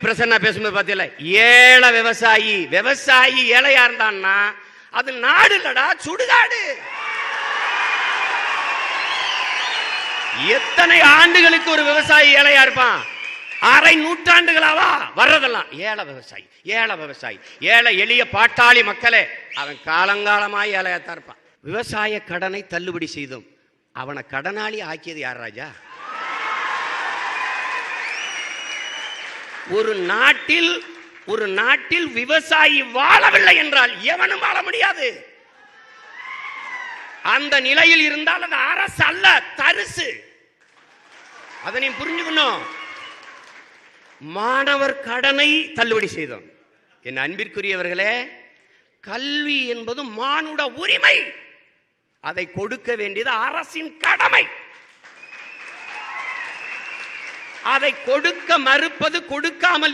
பிரசன்னா பேசும்போது பார்த்தீங்களா, ஏழை விவசாயி விவசாயி ஏழையா இருந்தான்னா அது நாடு இல்லடா, சுடுகாடு. எத்தனை ஆண்டுகளுக்கு ஒரு விவசாயி ஏழையா இருப்பான்? அரை நூற்றாண்டுகளாவா வர்றதெல்லாம் ஏழை விவசாயி, ஏழை விவசாயி, ஏழை எளிய பாட்டாளி மக்களே, அவன் காலங்காலமாய் ஏழையாத்தான் இருப்பான். விவசாய கடனை தள்ளுபடி செய்தோம். அவனை கடனாளி ஆக்கியது யார் ராஜா? ஒரு நாட்டில் விவசாயி வாழவில்லை என்றால் எவனும் வாழ முடியாது. அந்த நிலையில் இருந்தால் அது அரசு அல்ல, தரிசு. அதை நீ புரிஞ்சுக்கணும். மாணவர் கடனை தள்ளுபடி செய்தோம். என் அன்பிற்குரியவர்களே, கல்வி என்பது மானுட உரிமை. அதை கொடுக்க வேண்டியது அரசின் கடமை. அதை கொடுக்க மறுப்பது, கொடுக்காமல்